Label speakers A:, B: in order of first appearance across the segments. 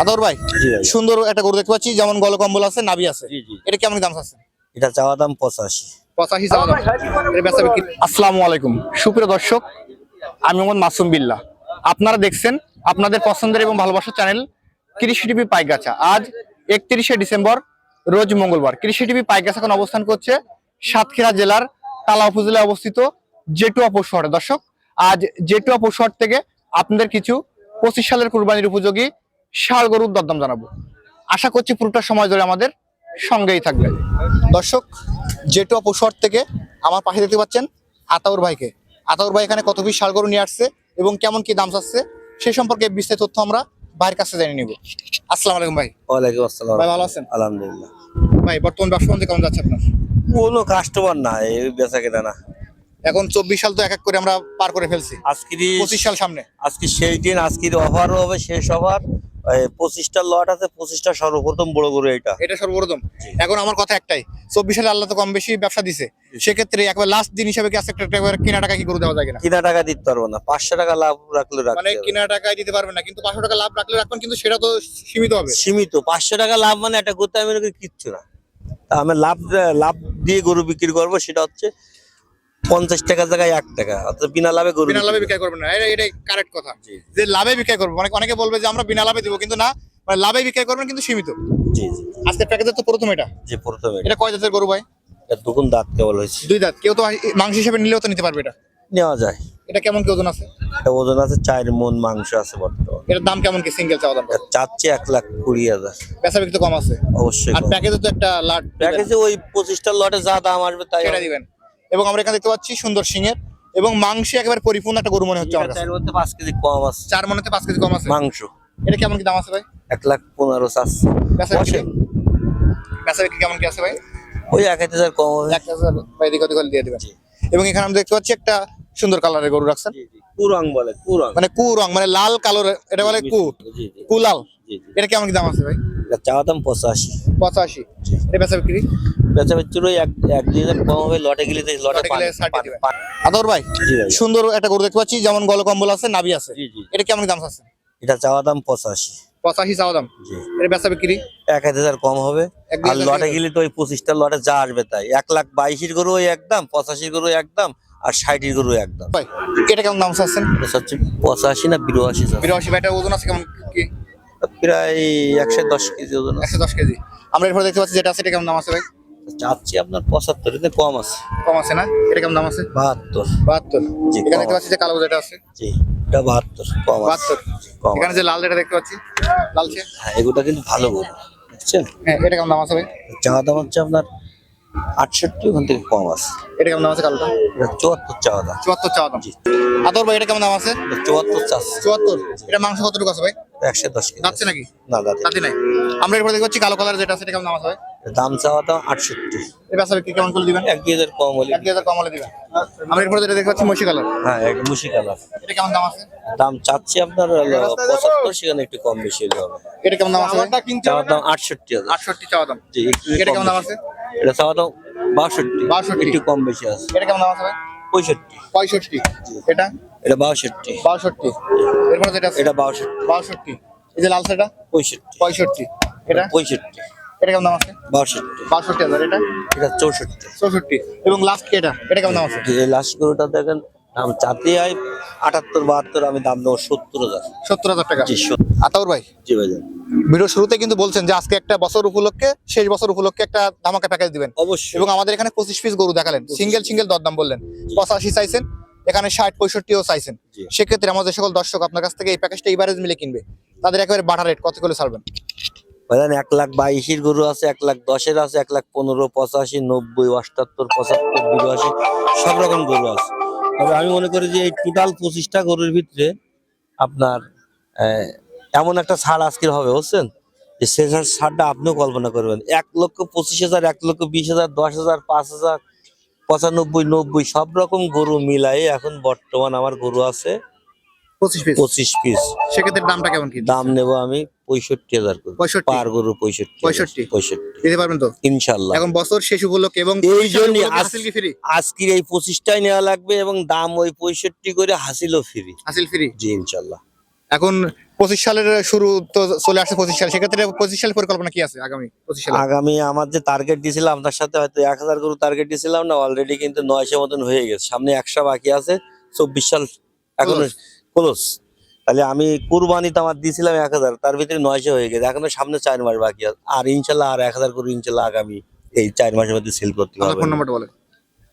A: আদর ভাই,
B: জি ভাই।
A: সুন্দর একটা গরু দেখতে পাচ্ছি, যেমন গলকম্বল আছে, নাভি আছে।
B: জি জি।
A: এটা কেমন দাম আছে?
B: এটা চাওয়া দাম 85।
A: 85 চাওয়া দাম। এর বেচা বিক্রি। আসসালামু আলাইকুম সুপ্রিয় দর্শক, আমি মোহাম্মদ মাসুম বিল্লাহ। আপনারা দেখছেন আপনাদের পছন্দের এবং ভালোবাসার চ্যানেল কৃষি টিভি পাইগাছা। আজ 31শে ডিসেম্বর, রোজ মঙ্গলবার। কৃষি টিভি পাইগাছা এখন অবস্থান করছে সাতক্ষীরা জেলার তালা উপজেলায় অবস্থিত জেটুয়া পশুহাটে। দর্শক, আজ জেটুয়া পশুহাট থেকে আপনাদের কিছু 25 সালের কুরবানির উপযোগী ষাঁড় গরুর দরদাম জানাবো। আশা করছি পুরোটা সময় ধরে আমাদের সঙ্গেই থাকবে। দর্শক, জেটুয়া পশুহাট থেকে আমার পাশে দেখতে পাচ্ছেন আতাউর ভাইকে। আতাউর ভাই এখানে কত পিস ষাঁড় গরু নিয়ে আসছে এবং কেমন কি দাম চাচ্ছে সে সম্পর্কে বিস্তারিত তথ্য আমরা ভাইয়ের কাছে জেনে নিব। আসসালামু আলাইকুম ভাই।
B: ওয়ালাইকুম আসসালাম।
A: ভাই ভালো আছেন?
B: আলহামদুলিল্লাহ।
A: ভাই বর্তমান ব্যবসা বাণিজ্য কেমন যাচ্ছে আপনার?
B: কোনো কাস্টমার না, এই বেচা কেনা না।
A: এখন 24 সাল তো এক এক করে আমরা পার করে ফেলছি,
B: আজকে
A: 25 সাল সামনে।
B: আজকে সেই দিন, আজকের অফারও হবে, শেষ অফার। 25টা লট আছে, 25টা সর্বপ্রথম বড় গরু এটা।
A: এটা সর্বপ্রথম। এখন আমার কথা একটাই, 24 সালে আল্লাহ তো কম বেশি ব্যবসা দিছে, সেক্ষেত্রে একবার লাস্ট দিন হিসেবে কি আজকে একটা কিনা টাকা কি গরু দেওয়া যায় কিনা?
B: কিনা টাকা দিতে পারবো না, 500 টাকা লাভ রাখলে
A: মানে
B: রাখতে
A: কিনা টাকায় দিতে পারবেন না, কিন্তু 500 টাকা লাভ রাখলে রাখবেন, কিন্তু সেটা তো সীমিত হবে।
B: সীমিত। 500 টাকা লাভ মানে একটা গরু আমি কিচ্ছু না। তা আমি লাভ দিয়ে গরু বিক্রি করবো, সেটা হচ্ছে 50 টাকার জায়গায় 1 টাকা, অর্থাৎ বিনা লাভে গরু
A: বিনা লাভে
B: বিক্রি
A: বিক্রয় করবেন না, এটাই কারেক্ট কথা।
B: জি।
A: যে লাভে বিক্রয় করবো, মানে অনেকে বলবে যে আমরা বিনা লাভে দিব, কিন্তু না, মানে লাভে বিক্রয় করবেন কিন্তু সীমিত।
B: জি জি
A: আজকে প্যাকেজের তো প্রথম এটা।
B: জি। প্রথমে
A: এটা কয় জাতের গরু ভাই?
B: এটা দুগুণ দাঁত কেবল হয়েছে।
A: 2 দাঁত। কেউ তো মাংস হিসেবে নিলেও তো নিতে পারবে এটা।
B: নেওয়া যায়।
A: এটা কেমন কি ওজন আছে?
B: এটা ওজন আছে 4 মণ মাংস আছে বর্তমান।
A: এটার দাম কেমন কি সিঙ্গেল চাওয়া দাম?
B: এটা চাচ্ছে 1,20,000।
A: বেচা বিক্রি তো কম আছে
B: অবশ্যই।
A: আর প্যাকেজে তো একটা লাট
B: প্যাকেজে ওই 25টা লটে যা দাম আসবে তাই
A: সেটা দিবেন। এবং আমরা এখানে দেখতে পাচ্ছি সুন্দর সিংয়ের এবং মাংসে একেবারে পরিপূর্ণ একটা গরু মনে হচ্ছে আমার কাছে।
B: এর মধ্যে 5 কেজি কম আছে
A: 4 মনেতে 5 কেজি কম আছে
B: মাংস।
A: এটা কেমন কি দাম আছে ভাই?
B: 1,15,000 চাচ্ছে।
A: বেচা বিক্রি কেমন কি আছে ভাই?
B: ওই 1,000 কম হবে।
A: 1000 ভাই দিকে দিকে দিয়ে দিবেন।
B: জি।
A: এবং এখানে আমরা দেখতে পাচ্ছি একটা সুন্দর কালারের গরু রাখছেন,
B: জি জি। কুরং বলে, কুরং।
A: মানে কু রং, মানে লাল কালো, এটা বলে কু
B: জি জি
A: কু লাল।
B: জি জি।
A: এটা কেমন কি দাম আছে ভাই?
B: এটা চাওয়া দাম 85।
A: 85। এটা বেচা বিক্রি
B: বেচা বিক্রি ওই 1-2,000 কম হবে, লটে গেলে লটে
A: লটে গেলে 60 দিবেন। আদর ভাই,
B: জি ভাই।
A: সুন্দর একটা গরু দেখতে পাচ্ছি, যেমন গলকম্বল আছে, নাভি আছে।
B: জি জি।
A: এটা কেমন কি দাম আছে?
B: এটা চাওয়া দাম 85।
A: 85 চাওয়া দাম।
B: জি।
A: এটা বেচা বিক্রি
B: 1,000 কম হবে।
A: 1,000
B: আর লটে গেলে তো ওই 25টা লটে যা আসবে তাই। 1,22,000 গরু ওই একদম, 85 গরু একদম, আর 60 গরু একদম।
A: ভাই এটা কেমন দাম চাচ্ছেন?
B: এটা হচ্ছে 85 না 82 আছে।
A: 82। ভাই এটা ওজন আছে কেমন কি?
B: প্রায় 110 কেজি ওজন আছে।
A: 110 কেজি। আমরা এরপর দেখতে পাচ্ছি যেটা আছে, এটা কেমন দাম আছে ভাই?
B: চাচ্ছি আপনার 75, এতে কম আছে।
A: কম আছে না? এটা কেমন দাম আছে?
B: 72।
A: 72।
B: জি,
A: এখানে
B: কম
A: দেখতে পাচ্ছি যে কালো যেটা আছে,
B: জি, এটা 72 কম আছে।
A: 72।
B: কম
A: এখানে
B: আছে।
A: যে লাল যেটা দেখতে পাচ্ছি, লালচে,
B: হ্যাঁ, এগুলো কিন্তু ভালো গরু, বুঝছেন?
A: হ্যাঁ, এটা কেমন দাম আছে ভাই?
B: চাওয়া দাম হচ্ছে আপনার 68, ওখান থেকে কম আছে।
A: এটা কেমন দাম আছে কালোটা?
B: এটা 74 চাওয়া দাম।
A: 74 চাওয়া দাম।
B: জি।
A: আদর ভাই এটা কেমন দাম আছে?
B: এটা 74 চাচ্ছে।
A: 74। এটা মাংস কতটুকু আছে ভাই?
B: 110 কেজি
A: যাচ্ছে নাকি?
B: না দাদা।
A: তাতে নাই। আমরা এরপর দেখতে পাচ্ছি কালো কালার যেটা আছে, এটা কেমন দাম আছে ভাই?
B: দাম চাওয়া দাম 68।
A: এই বেচা বিক্রি কেমন করে দিবেন?
B: 1,000 কম হলে।
A: 1000 কম হলে দিবেন। আমরা এরপর যেটা দেখতে পাচ্ছি মসি কালার,
B: হ্যাঁ, এক মুশি কালার।
A: এটা কেমন দাম আছে?
B: দাম চাচ্ছি আপনার হলো 75, সেখানে একটু কম বেশি হলে হবে।
A: এটা কেমন দাম আছে ভাই?
B: চাওয়া দাম 68,000।
A: 68 চাওয়া দাম।
B: জি, একটু
A: এটা
B: কম
A: কেমন দাম
B: বেশি।
A: আছে?
B: এটা চাওয়া দাম 62,
A: 62
B: একটু কম বেশি আছে।
A: এটা কেমন দাম আছে ভাই?
B: 65।
A: 65। এটা
B: এটা 62।
A: 62। এরপর যেটা আছে
B: এটা 62।
A: 62। এই যে লাল সেটা
B: 65।
A: 65। এটা
B: 65।
A: এটা কেমন দাম আছে?
B: 62।
A: 62,000। এটা
B: এটা 64।
A: 64। এবং লাস্ট কি এটা কেমন দাম আছে?
B: যে লাস্ট গরুটা দেখেন, দাম চাতে হয় 78, 72, আমি দাম দেবো 70,000।
A: 70,000 টাকা।
B: জি,
A: আতাউর ভাই,
B: জি ভাই।
A: ভিডিও শুরুতে কিন্তু বলছেন যে আজকে একটা বছর উপলক্ষে, শেষ বছর উপলক্ষে একটা ধামাকা প্যাকেজ দিবেন,
B: অবশ্যই।
A: এবং আমাদের এখানে 25 পিস গরু দেখালেন, সিঙ্গেল দরদাম বললেন। 85 চাইছেন, এখানে 60, 65ও চাইছেন।
B: জি।
A: সেক্ষেত্রে আমাদের সকল দর্শক আপনার কাছ থেকে এই প্যাকেজটা এভারেজ মিলে কিনবে, তাদের একেবারে বাটা রেট কত করে ছাড়বেন?
B: ভাইজান 1,22,000 গরু আছে, 1,10,000 আছে, 1,15,000, 85, 90, 78, 75, 82, সব রকম গরু আছে। তবে আমি মনে করি যে এই টোটাল 25টা গরুর ভিতরে আপনার এমন একটা ছাড় আজকের হবে, বুঝছেন, যে সে ছাড়টা আপনিও কল্পনা করবেন। 1,25,000, 1,20,000, 10,000, 5,000, 95, 90 সব রকম গরু মিলাই এখন বর্তমান আমার গরু আছে
A: 25 পিস।
B: 25 পিস।
A: সেক্ষেত্রে দামটা কেমন কি?
B: দাম নেবো আমি 65,000 করে।
A: 65?
B: পার গরু 65।
A: 65 দিতে পারবেন তো
B: ইনশাল্লাহ।
A: এখন বছর শেষ উপলক্ষে, এবং
B: এই জন্যই
A: হাসিল কি ফ্রি?
B: আজকের এই 25টাই নেওয়া লাগবে, এবং দাম ওই 65 করে, হাসিলও ফ্রি।
A: হাসিল ফ্রি।
B: জি ইনশাল্লাহ।
A: এখন 25 সালের শুরু তো চলে আসছে, 25 সাল, সেক্ষেত্রে 25 সালের পরিকল্পনা কি আছে আগামী 25 সালে?
B: আগামী আমার যে টার্গেট দিয়েছিলাম আপনার সাথে হয়তো 1000 গরু টার্গেট দিয়েছিলাম না, অলরেডি কিন্তু 900 মতন হয়ে গেছে। সামনে 100 বাকি আছে, 24 সাল এখনো ক্লোজ। তাহলে আমি কুরবানিতে আমার দিয়েছিলাম 1000, তার ভিতরে 900 হয়ে গেছে, এখনো সামনে 4 মাস বাকি আছে। আর ইনশাল্লাহ আর 1000 গরু ইনশাল্লাহ আগামী এই 4 মাসের মধ্যে সেল করতে
A: আপনার
B: হবে।
A: ফোন নাম্বারটা বলেন।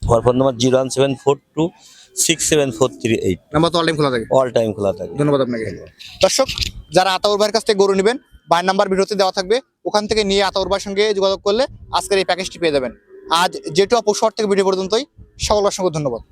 B: আমার ফোন নাম্বার 01742674338।
A: নাম্বার তো অল টাইম খোলা থাকে।
B: অল টাইম খোলা থাকে।
A: ধন্যবাদ আপনাকে। দর্শক, যারা আতাউর ভাইয়ের কাছ থেকে গরু নেবেন, ভাইয়ের নাম্বার ভিডিওতে দেওয়া থাকবে, ওখান থেকে নিয়ে আতাউর ভাইয়ের সঙ্গে যোগাযোগ করলে আজকের এই প্যাকেজটি পেয়ে যাবেন। আজ যেটু পশু হাট থেকে ভিডিও পর্যন্তই, সকল অসংখ্য ধন্যবাদ।